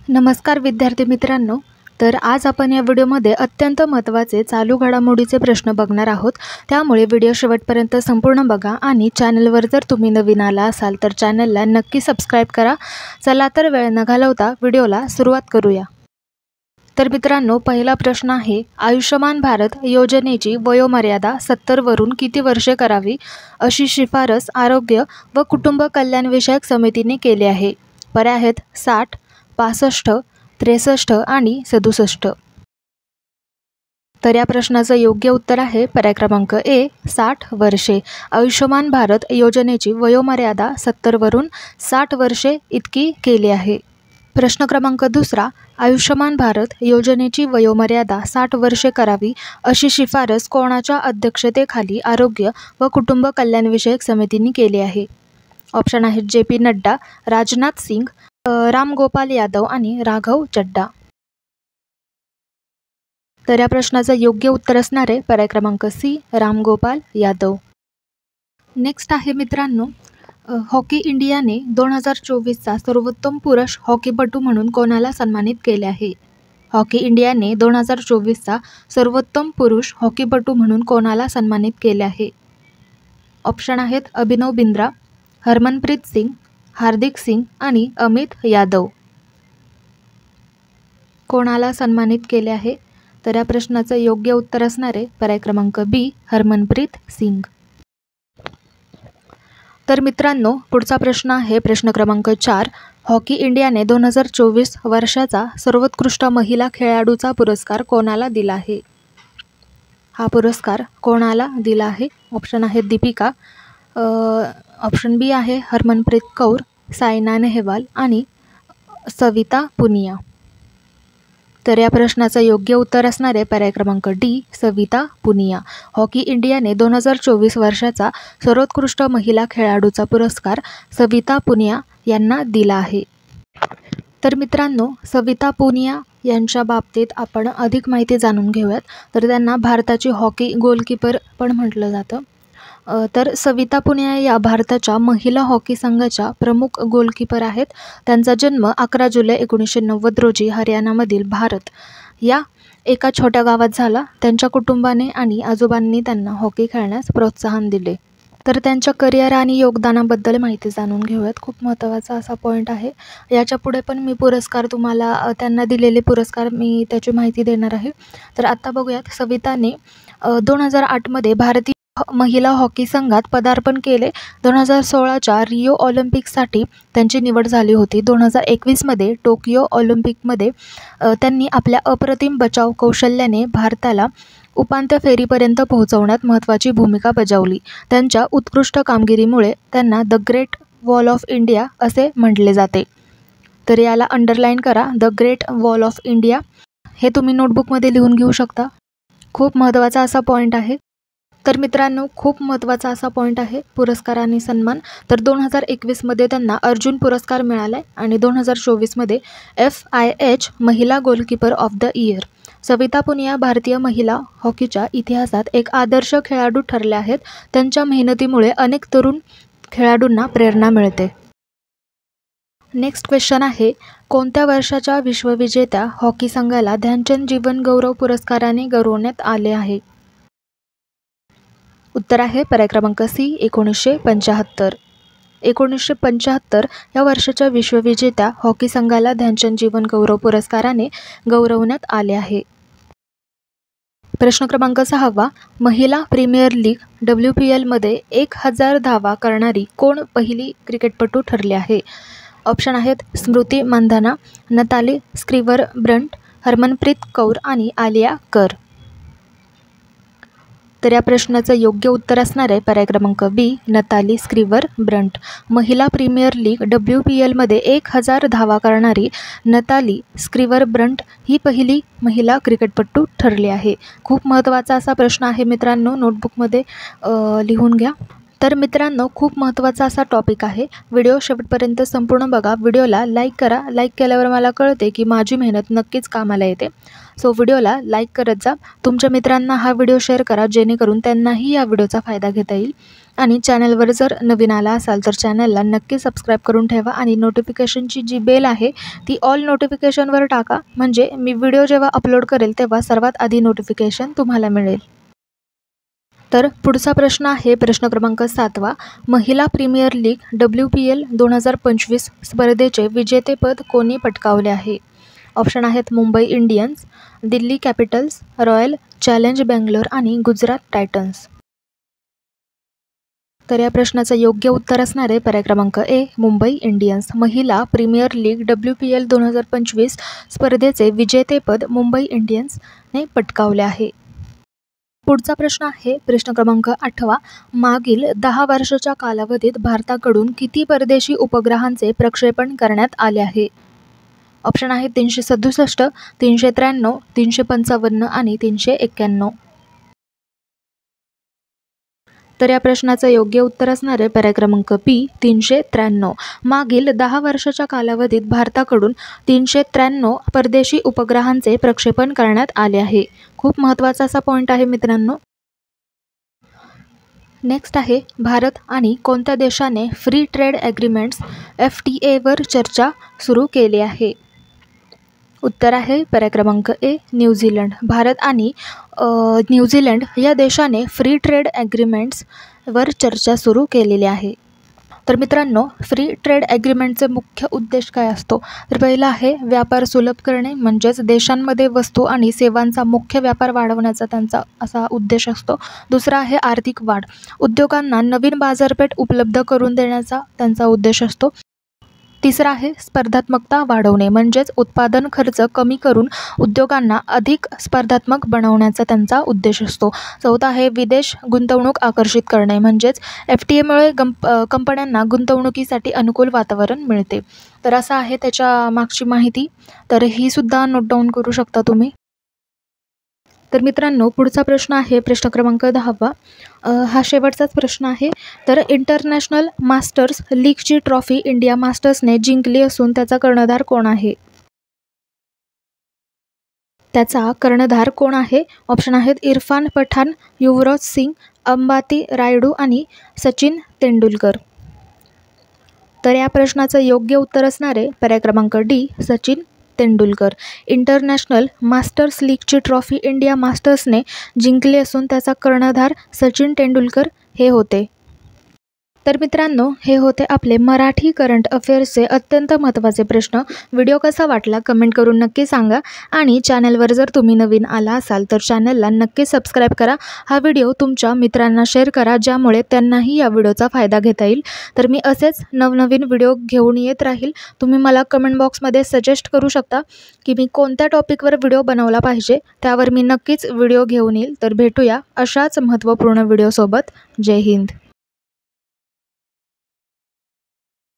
नमस्कार विद्यार्थी मित्रांनो, तर आज आपण या व्हिडिओमध्ये अत्यंत महत्त्वाचे चालू घडामोडीचे प्रश्न बघणार आहोत। त्यामुळे व्हिडिओ शेवटपर्यंत संपूर्ण बघा आणि चॅनलवर जर तुम्ही नवीन आला असाल तर चॅनलला नक्की सबस्क्राइब करा। चला तर वेळ न घालवता व्हिडिओला सुरुवात करूया। तर मित्रांनो, पहिला प्रश्न आहे, आयुष्यमान भारत योजनेची वयोमर्यादा 70 वरून किती वर्षे करावी अशी शिफारस आरोग्य व कुटुंब कल्याण विषयक समितीने केली आहे? पर्याय आहेत 60, 65, 63 आणि 67। तर या प्रश्नाचं योग्य उत्तर आहे पर्याय क्रमांक ए 60 वर्षे। आयुष्यमान भारत योजनेची वयोमर्यादा 70 वरून 60 वर्षे इतकी केली आहे। प्रश्न क्रमांक दुसरा, आयुष्यमान भारत योजनेची वयोमर्यादा 60 वर्षे करावी अशी शिफारस कोणाच्या अध्यक्षतेखाली आरोग्य व कुटुंब कल्याण विषयक समितीने केली आहे? ऑप्शन आहेत JP नड्डा, राजनाथ सिंग, राम गोपाल यादव आणि राघव चड्डा। तर या प्रश्नाचं योग्य उत्तर असणार आहे पर्याय क्रमांक सी राम गोपाल यादव। नेक्स्ट आहे मित्रांनो, हॉकी इंडियाने 2024चा सर्वोत्तम पुरुष हॉकीपटू म्हणून कोणाला सन्मानित केले आहे? हॉकी इंडियाने 2024चा सर्वोत्तम पुरुष हॉकीपटू म्हणून कोणाला सन्मानित केले आहे? ऑप्शन आहेत अभिनव बिंद्रा, हरमनप्रीत सिंग, हार्दिक सिंग आणि अमित यादव। कोणाला सन्मानित केले आहे? तर या प्रश्नाचं योग्य उत्तर असणार आहे पर्याय क्रमांक बी हरमनप्रीत सिंग। तर मित्रांनो, पुढचा प्रश्न आहे प्रश्न क्रमांक 4, हॉकी इंडियाने 2024 वर्षाचा सर्वोत्कृष्ट महिला खेळाडूचा पुरस्कार कोणाला दिला आहे? हा पुरस्कार कोणाला दिला आहे? ऑप्शन आहेत दीपिका, ऑप्शन बी आहे हरमनप्रीत कौर, सायना नेहवाल आणि सविता पुनिया। तर या प्रश्नाचं योग्य उत्तर असणार आहे पर्याय क्रमांक डी सविता पुनिया। हॉकी इंडियाने 2024 वर्षाचा सर्वोत्कृष्ट महिला खेळाडूचा पुरस्कार सविता पुनिया यांना दिला आहे। तर मित्रांनो, सविता पुनिया यांच्या बाबतीत आपण अधिक माहिती जाणून घेऊयात। तर त्यांना भारताची हॉकी गोलकीपर पण म्हटलं जातं। तर सविता पुनिया या भारताच्या महिला हॉकी संघाच्या प्रमुख गोलकीपर आहेत। त्यांचा जन्म 11 जुलै 1990 रोजी हरियाणामधील भारत या एका छोट्या गावात झाला। त्यांच्या कुटुंबाने आणि आजोबांनी त्यांना हॉकी खेळण्यास प्रोत्साहन दिले। तर त्यांच्या करिअर आणि योगदानाबद्दल माहिती जाणून घेऊयात। खूप महत्त्वाचा असा पॉईंट आहे। याच्या पुढे पण मी पुरस्कार तुम्हाला त्यांना दिलेले पुरस्कार मी त्याची माहिती देणार आहे। तर आता बघूयात, सविताने 2008 मध्ये भारतीय महिला हॉकी संघात पदार्पण केले। 2016च्या रिओ ऑलिम्पिकसाठी त्यांची निवड झाली होती। 2021 मध्ये टोकियो ऑलिम्पिकमध्ये त्यांनी आपल्या अप्रतिम बचाव कौशल्याने भारताला उपांत्य फेरीपर्यंत पोहोचवण्यात महत्त्वाची भूमिका बजावली। त्यांच्या उत्कृष्ट कामगिरीमुळे त्यांना the great wall of India असे म्हटले जाते। तर याला अंडरलाईन करा, the great wall of India, हे तुम्ही नोटबुकमध्ये लिहून घेऊ शकता। खूप महत्त्वाचा असा पॉईंट आहे। तर मित्रांनो, खूप महत्त्वाचा असा पॉईंट आहे पुरस्कार आणि सन्मान। तर 2021 मध्ये त्यांना अर्जुन पुरस्कार मिळाला आणि 2024 मध्ये FIH महिला goalkeeper of the year. Savita Punia भारतीय महिला हॉकीच्या इतिहासात एक आदर्श खेळाडू ठरल्या आहेत। त्यांच्या मेहनतीमुळे अनेक तरुण खेळाडूंना प्रेरणा मिळते। नेक्स्ट क्वेश्चन आहे, कोणत्या वर्षाच्या विश्वविजेत्या हॉकी संघाला ध्यानचंद जीवन गौरव पुरस्काराने गौरवण्यात आले आहे? उत्तर आहे पर्याय क्रमांक सी 1975। 1975 या वर्षाच्या विश्वविजेत्या हॉकी संघाला ध्यानचंद जीवन गौरव पुरस्काराने गौरवण्यात आले आहे। प्रश्न क्रमांक 6, महिला प्रीमियर लीग WPL मध्ये 1000 धावा करणारी कोण पहिली क्रिकेटपटू ठरली आहे? ऑप्शन आहेत स्मृती मंधाना, नताली स्क्रीवर ब्रंट, हरमनप्रीत कौर आणि आलिया कर। तर या प्रश्नाचं योग्य उत्तर असणार आहे पर्याय क्रमांक बी नताली स्क्रीवर ब्रंट। महिला प्रीमियर लीग WPL मध्ये 1000 धावा करणारी नताली स्क्रीवर ब्रंट ही पहिली महिला क्रिकेटपटू ठरली आहे। खूप महत्त्वाचा असा प्रश्न आहे मित्रांनो, नोटबुकमध्ये लिहून घ्या। तर मित्रांनो, खूप महत्त्वाचा असा टॉपिक आहे। व्हिडिओ शेवटपर्यंत संपूर्ण बघा। व्हिडिओला लाईक करा। लाईक केल्यावर मला कळते की माझी मेहनत नक्कीच कामाला येते। सो व्हिडिओला लाईक करत जा। तुमच्या मित्रांना हा व्हिडिओ शेअर करा जेणेकरून त्यांनाही या व्हिडिओचा फायदा घेता येईल। आणि चॅनलवर जर नवीन आला असाल तर चॅनलला नक्की सबस्क्राईब करून ठेवा आणि नोटिफिकेशनची जी बेल आहे ती ऑल नोटिफिकेशनवर टाका, म्हणजे मी व्हिडिओ जेव्हा अपलोड करेल तेव्हा सर्वात आधी नोटिफिकेशन तुम्हाला मिळेल. तर पुढचा प्रश्न आहे प्रश्न क्रमांक 7. महिला प्रीमियर लीग WPL 2025 स्पर्धेचे विजेतेपद कोणी पटकावले आहे? ऑप्शन आहेत Mumbai Indians, Delhi Capitals, royal challenge Bangalore आणि गुजरात टायटन्स. तर या प्रश्नाचं योग्य उत्तर असणार आहे पर्याय क्रमांक ए, मुंबई इंडियन्स. महिला प्रीमियर लीग WPL 2025 स्पर्धेचे विजेतेपद मुंबई इंडियन्सने पटकावले आहे. पुढचा प्रश्न आहे प्रश्न क्रमांक 8. मागील 10 वर्षाच्या कालावधीत भारताकडून किती परदेशी उपग्रहांचे प्रक्षेपण करण्यात आले आहे? ऑप्शन आहे 367, 393, 355 आणि 391. तर या प्रश्नाचं योग्य उत्तर असणार आहे पर्याय क्रमांक बी, 393. मागील 10 वर्षाच्या कालावधीत भारताकडून 393 परदेशी उपग्रहांचे प्रक्षेपण करण्यात आले आहे. खूप महत्त्वाचा असा पॉईंट आहे मित्रांनो. नेक्स्ट आहे भारत आणि कोणत्या देशाने फ्री ट्रेड ॲग्रीमेंट्स FTAवर चर्चा सुरू केली आहे? उत्तर आहे पर्याय क्रमांक ए, न्यूझीलंड. भारत आणि न्यूझीलंड या देशाने फ्री ट्रेड ॲग्रीमेंट्सवर चर्चा सुरू केलेली आहे. तर मित्रांनो, फ्री ट्रेड ॲग्रीमेंटचे मुख्य उद्देश काय असतो? तर पहिला आहे व्यापार सुलभ करणे, म्हणजेच देशांमध्ये वस्तू आणि सेवांचा मुख्य व्यापार वाढवण्याचा त्यांचा असा उद्देश असतो. दुसरा आहे आर्थिक वाढ, उद्योगांना नवीन बाजारपेठ उपलब्ध करून देण्याचा त्यांचा उद्देश असतो. तिसरा आहे स्पर्धात्मकता वाढवणे, म्हणजेच उत्पादन खर्च कमी करून उद्योगांना अधिक स्पर्धात्मक बनवण्याचा त्यांचा उद्देश असतो. चौथा आहे विदेश गुंतवणूक आकर्षित करणे, म्हणजेच FTAमुळे कंपन्यांना गुंतवणुकीसाठी अनुकूल वातावरण मिळते. तर असं आहे त्याच्या मागची माहिती, तर ही सुद्धा नोट डाऊन करू शकता तुम्ही. तर मित्रांनो, पुढचा प्रश्न आहे प्रश्न क्रमांक 10. हा शेवटचाच प्रश्न आहे. तर इंटरनॅशनल मास्टर्स लीगची ट्रॉफी इंडिया मास्टर्सने जिंकली असून त्याचा कर्णधार कोण आहे? त्याचा कर्णधार कोण आहे? ऑप्शन आहेत इरफान पठाण, युवराज सिंग, अंबाती रायडू आणि सचिन तेंडुलकर. तर या प्रश्नाचं योग्य उत्तर असणार आहे पर्याय क्रमांक D, Sachin Tendulkar. International masters लीगची ट्रॉफी इंडिया मास्टर्सने जिंकली असून त्याचा कर्णधार सचिन तेंडुलकर हे होते. तर मित्रांनो, हे होते आपले मराठी करंट अफेअर्सचे अत्यंत महत्त्वाचे प्रश्न. व्हिडिओ कसा वाटला कमेंट करून नक्की सांगा आणि चॅनलवर जर तुम्ही नवीन आला असाल तर चॅनलला नक्की सबस्क्राईब करा. हा व्हिडिओ तुमच्या मित्रांना शेअर करा, ज्यामुळे त्यांनाही या व्हिडिओचा फायदा घेता येईल. तर मी असेच नवनवीन व्हिडिओ घेऊन येत राहील. तुम्ही मला कमेंट बॉक्समध्ये सजेस्ट करू शकता की मी कोणत्या टॉपिकवर व्हिडिओ बनवला पाहिजे, त्यावर मी नक्कीच व्हिडिओ घेऊन येईल. तर भेटूया अशाच महत्त्वपूर्ण व्हिडिओसोबत. जय हिंद.